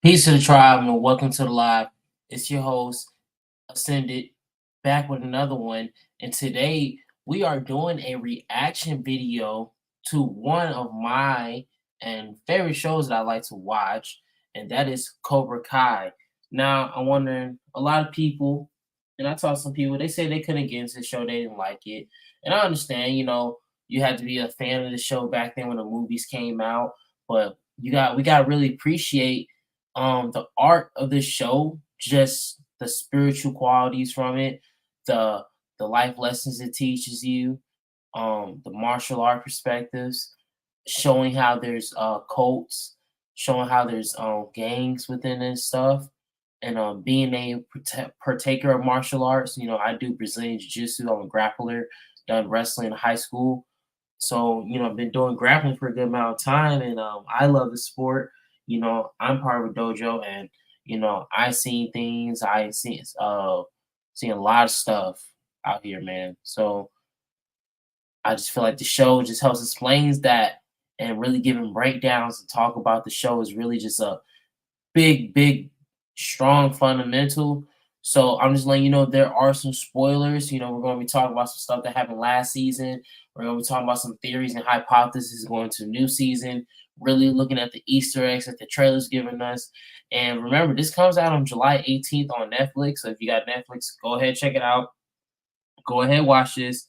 Peace to the tribe and welcome to the live. It's your host, Ascended, back with another one. And today we are doing a reaction video to one of my and favorite shows that I like to watch, and that is Cobra Kai. Now, I'm wondering, a lot of people, and I talked to some people, they say they couldn't get into the show, they didn't like it. And I understand, you had to be a fan of the show back then when the movies came out, but we gotta really appreciate the art of the show, just the spiritual qualities from it, the the life lessons it teaches you, the martial art perspectives, showing how there's cults, showing how there's gangs within this stuff, and being a partaker of martial arts. I do Brazilian jiu-jitsu. I'm a grappler, done wrestling in high school. So, I've been doing grappling for a good amount of time, and I love the sport. I'm part of a dojo, and I seen things. I seen a lot of stuff out here, man. So I just feel like the show just helps explains that, and really giving breakdowns and talk about the show is really just a big, strong fundamental. So I'm just letting you know there are some spoilers. We're going to be talking about some stuff that happened last season. We're going to be talking about some theories and hypotheses going to the new season. Really looking at the Easter eggs that the trailer's giving us. And remember, this comes out on July 18th on Netflix. So if you got Netflix, go ahead, check it out. Go ahead, watch this.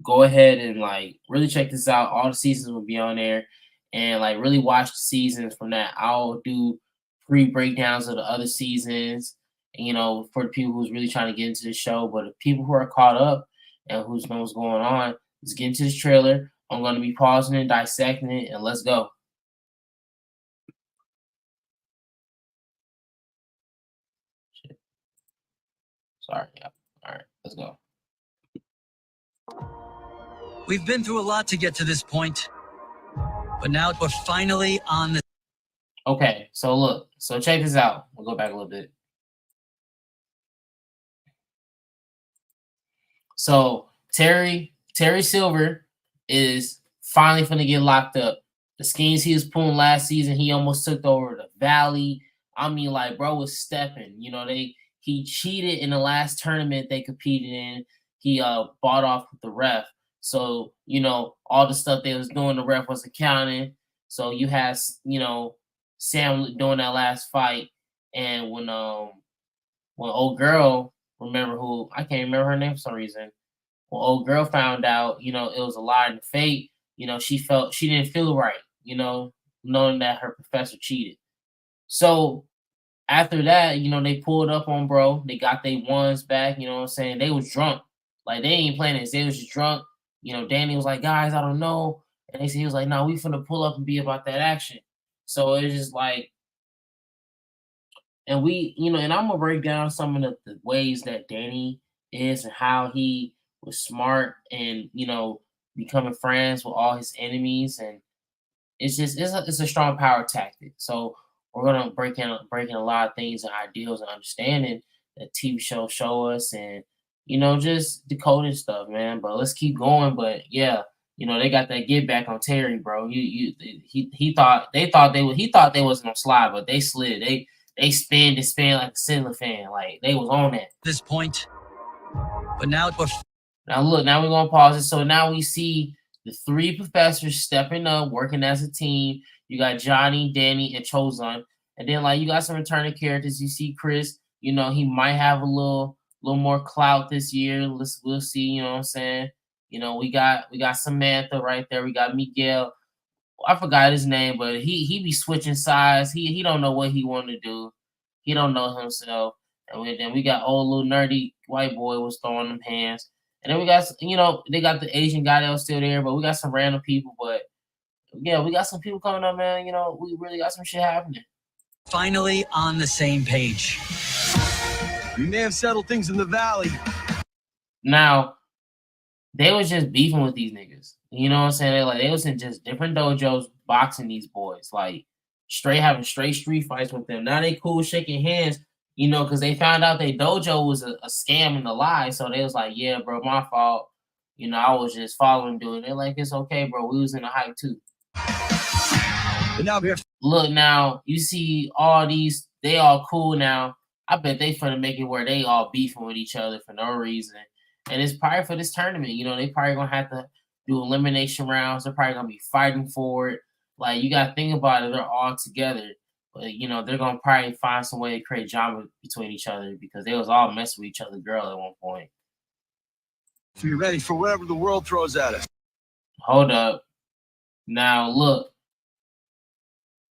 Go ahead and really check this out. All the seasons will be on there, and really watch the seasons from that. I'll do free breakdowns of the other seasons, for the people who's really trying to get into the show. But the people who are caught up and who's know what's going on, let's get into this trailer. I'm going to be pausing and dissecting it, and let's go. Shit. Sorry. Yeah. All right, let's go. We've been through a lot to get to this point, but now we're finally on the... Okay, so look. So check this out. We'll go back a little bit. So Terry Silver is finally finna get locked up. The schemes he was pulling last season, he almost took over the Valley. I mean, bro was stepping. He cheated in the last tournament they competed in. He bought off with the ref. So, all the stuff they was doing, the ref was accounting. So you had, Sam doing that last fight. And when old girl, remember who, I can't remember her name for some reason. When old girl found out, it was a lie and fate, she didn't feel right, knowing that her professor cheated. So after that, they pulled up on bro. They got their ones back, you know what I'm saying? They was drunk. Like, they ain't playing this. They was just drunk. Danny was like, guys, I don't know. And he was like, no, we finna pull up and be about that action. So it's just and we, and I'm gonna break down some of the ways that Danny is and how he was smart and, becoming friends with all his enemies. And it's a strong power tactic. So we're gonna break in a lot of things and ideals and understanding that TV shows show us, and just decoding stuff, man. But let's keep going. But yeah, they got that get back on Terry, bro. He thought they wasn't gonna slide, but they slid. They spin and spin like a ceiling fan. Like, they was on that. This point, but now we're... Now look, now we're gonna pause it. So now we see the three professors stepping up, working as a team. You got Johnny, Danny, and Chozan. And then you got some returning characters. You see Chris, he might have a little more clout this year. We'll see, you know what I'm saying? We got Samantha right there. We got Miguel. I forgot his name, but he be switching sides. He don't know what he want to do. He don't know himself. And then we got old little nerdy white boy was throwing them hands. And then we got, they got the Asian guy that was still there, but we got some random people. But yeah, we got some people coming up, man. We really got some shit happening. Finally on the same page. We may have settled things in the Valley. Now, they was just beefing with these niggas. You know what I'm saying? They was in just different dojos boxing these boys. Having straight street fights with them. Now they cool shaking hands, because they found out their dojo was a scam and a lie. So they was like, yeah, bro, my fault. I was just following doing it. They're like, it's okay, bro. We was in a hype too. And now we're... Look, now you see all these they all cool now. I bet they finna make it where they all beefing with each other for no reason. And it's probably for this tournament. You know, they probably gonna have to do elimination rounds. They're probably gonna be fighting for it. Like, you gotta think about it, they're all together. But you know, they're gonna probably find some way to create drama between each other because they was all messing with each other girl at one point. So you're ready for whatever the world throws at us. Hold up. Now look.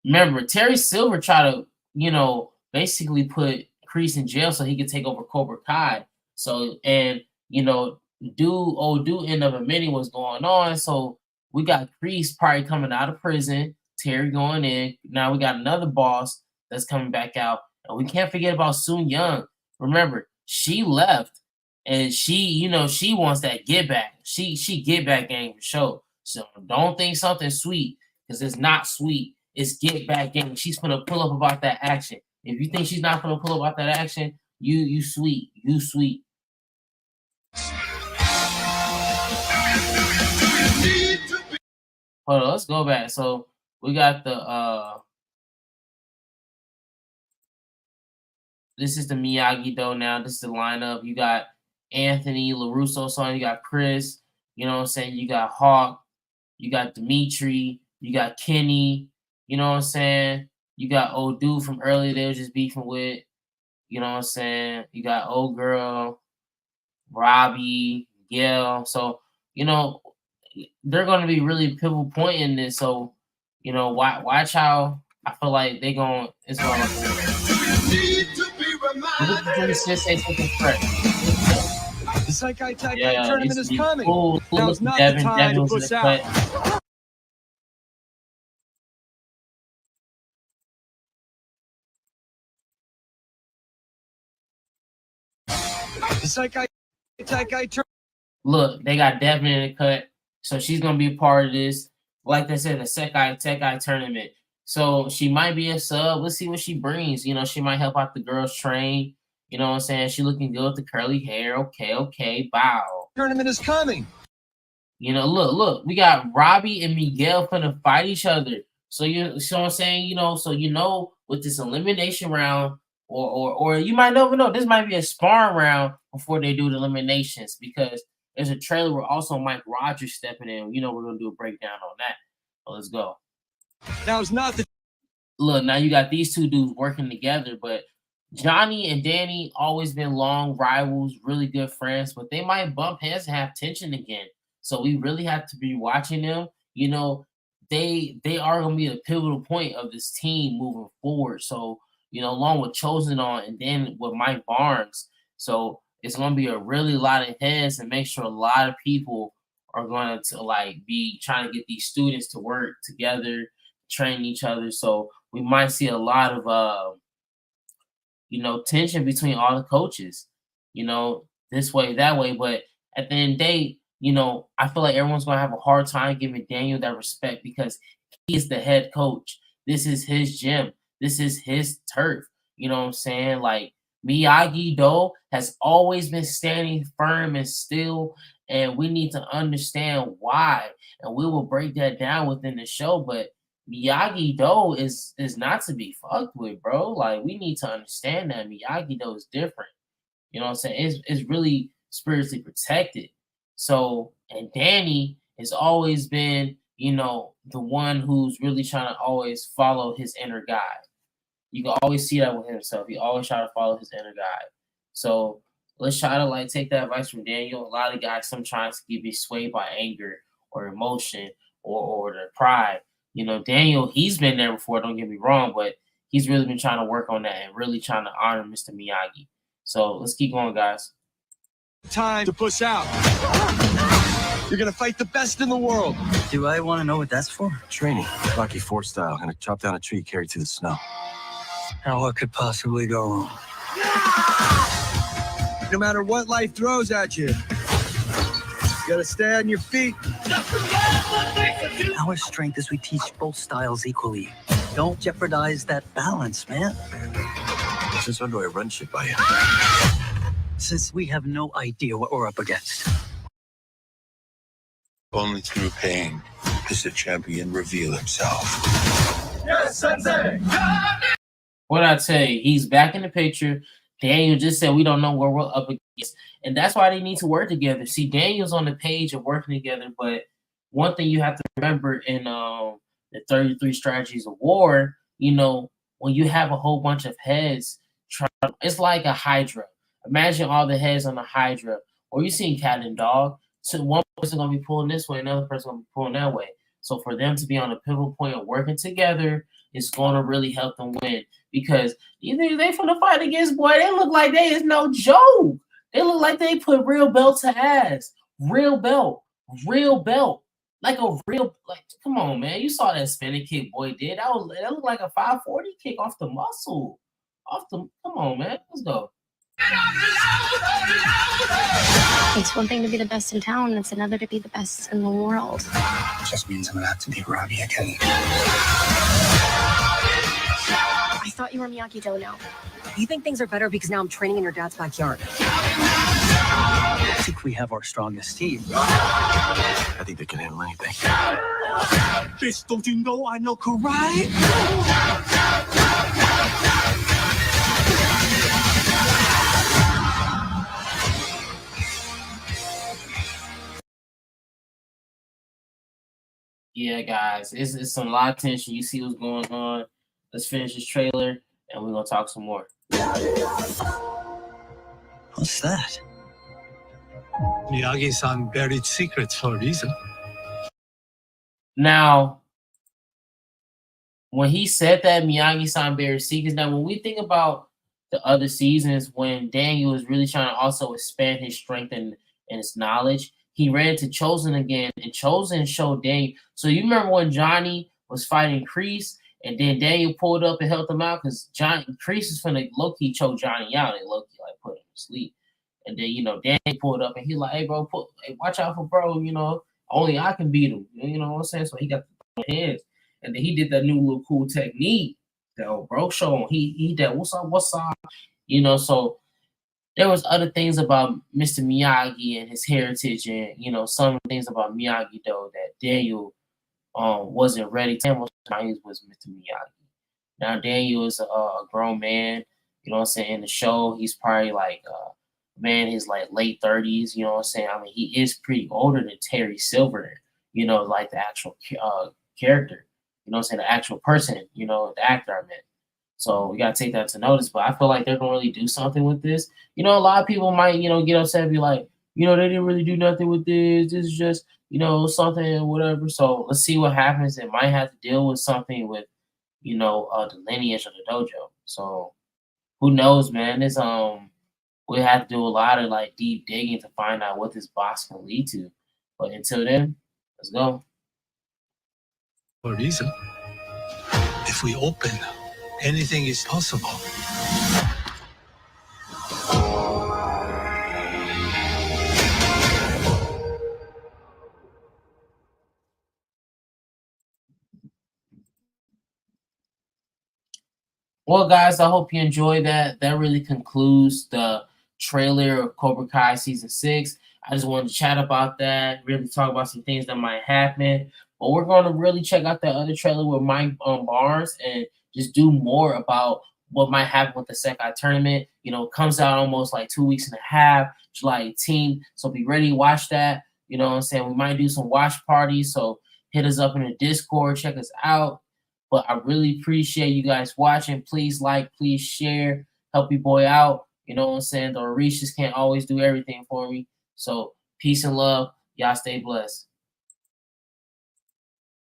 Remember, Terry Silver tried to, you know, basically put Kreese in jail so he could take over Cobra Kai. So, and you know, dude ended up admitting what's going on. So we got Kreese probably coming out of prison, Terry going in. Now we got another boss that's coming back out. And we can't forget about Soon Young. Remember, she left and she, you know, she wants that get back. She get back game for sure. So don't think something sweet, because it's not sweet. It's get back game. She's gonna pull up about that action. If you think she's not gonna pull up about that action, you sweet. You sweet. Hold on, let's go back. So we got the this is the Miyagi-Do now. This is the lineup. You got Anthony LaRusso son, you got Chris, you know what I'm saying? You got Hawk, you got Dimitri, you got Kenny, you know what I'm saying? You got old dude from earlier they were just beefing with, you know what I'm saying? You got old girl, Robbie, Gail. So, you know, they're gonna be really pivotal point in this. So, you know, watch how I feel like they going it's gonna The Sekai Taikai yeah, tournament is coming. Cool. Now's not the time to push out. The Sekai Taikai tournament. Look, they got Devin in the cut, so she's gonna be a part of this. Like I said, the Sekai tournament. So she might be a sub. Let's see what she brings. You know, she might help out the girls train. You know what I'm saying? She looking good with the curly hair. Okay, bow. Tournament is coming. You know, look, we got Robbie and Miguel finna fight each other. So you see what I'm saying? You know, so you know with this elimination round, or you might never know. This might be a sparring round before they do the eliminations, because there's a trailer where also Mike Rogers stepping in. You know, we're gonna do a breakdown on that. So let's go. Now's not the Look, now you got these two dudes working together, but Johnny and Danny always been long rivals, really good friends, but they might bump heads and have tension again. So we really have to be watching them. You know, they are gonna be a pivotal point of this team moving forward. So, you know, along with Chosen on and then with Mike Barnes. So it's gonna be a really lot of heads, and make sure a lot of people are going to like be trying to get these students to work together, train each other. So we might see a lot of you know, tension between all the coaches, you know, this way, that way. But at the end of the day, you know, I feel like everyone's gonna have a hard time giving Daniel that respect, because he is the head coach. This is his gym. This is his turf. You know what I'm saying? Like, Miyagi-Do has always been standing firm and still, and we need to understand why. And we will break that down within the show. But Miyagi-Do is not to be fucked with, bro. Like, we need to understand that Miyagi-Do is different. You know what I'm saying? It's really spiritually protected. So, and Danny has always been, you know, the one who's really trying to always follow his inner guide. You can always see that with himself. He always try to follow his inner guide. So let's try to like take that advice from Daniel. A lot of guys sometimes can be swayed by anger or emotion or their pride. You know, Daniel, he's been there before, don't get me wrong, but he's really been trying to work on that and really trying to honor Mr. Miyagi. So let's keep going, guys. time to push out. You're gonna fight the best in the world. Do I want to know what that's for? Training, Rocky IV style. Gonna chop down a tree, carry it through the snow. Now, what could possibly go wrong? No matter what life throws at you, you gotta stay on your feet. Our strength is we teach both styles equally. Don't jeopardize that balance, man. Since when do I run shit by you? Since we have no idea what we're up against. Only through pain does the champion reveal himself. Yes, Sensei! What I tell you, he's back in the picture. Daniel just said we don't know where we're up against, and that's why they need to work together. See, Daniel's on the page of working together, but one thing you have to remember in the 33 Strategies of War, when you have a whole bunch of heads, it's like a Hydra. Imagine all the heads on a Hydra, or you seen Cat and Dog. So one person gonna be pulling this way, another person gonna be pulling that way. So for them to be on a pivotal point of working together is going to really help them win because either they finna fight against boy, they look like they is no joke. They look like they put real belt to ass, real belt, like a real like. Come on, man, you saw that spinning kick boy did. That looked like a 540 kick off the muscle, off the. Come on, man, let's go. It's one thing to be the best in town, it's another to be the best in the world. It just means I'm gonna have to be Robbie again. I thought you were Miyagi-Do now. You think things are better because now I'm training in your dad's backyard? I think we have our strongest team. I think they can handle anything. Bitch, don't you know I know karate? Yeah, guys, it's a lot of tension. You see what's going on. Let's finish this trailer, and we're gonna talk some more. What's that? Miyagi-san buried secrets for a reason. Now, when he said that Miyagi-san buried secrets, now when we think about the other seasons when Daniel was really trying to also expand his strength and his knowledge, he ran to Chosen again, and Chosen showed Daniel. So you remember when Johnny was fighting Kreese, and then Daniel pulled up and helped him out because Kreese was finna low-key choke Johnny out and low-key like put him to sleep. And then Daniel pulled up and he like, hey bro, watch out for bro, only I can beat him. You know what I'm saying? So he got the hands. And then he did that new little cool technique that old bro showed him. He did what's up? So there was other things about Mr. Miyagi and his heritage, and some things about Miyagi though that Daniel wasn't ready to. He was Mr. Miyagi. Now Daniel is a grown man. You know what I'm saying? In the show, he's probably like man, his like late 30s. You know what I'm saying? I mean, he is pretty older than Terry Silver. Like the actual character. You know what I'm saying? The actual person. The actor I meant. So we gotta take that to notice. But I feel like they're gonna really do something with this. A lot of people might, get upset and be like, they didn't really do nothing with this. This is just, something, whatever. So let's see what happens. It might have to deal with something with, the lineage of the dojo. So who knows, man? It's we have to do a lot of like deep digging to find out what this box can lead to. But until then, let's go. For a reason. If we open, anything is possible. Well, guys, I hope you enjoyed that. That really concludes the trailer of Cobra Kai Season 6. I just wanted to chat about that, really talk about some things that might happen. But we're going to really check out that other trailer with Mike Barnes and just do more about what might happen with the Sekai tournament. It comes out almost like 2 weeks and a half, July 18th. So be ready to watch that. You know what I'm saying? We might do some watch parties. So hit us up in the Discord, check us out. But I really appreciate you guys watching. Please like, please share, help your boy out. You know what I'm saying? The Orishas can't always do everything for me. So peace and love. Y'all stay blessed.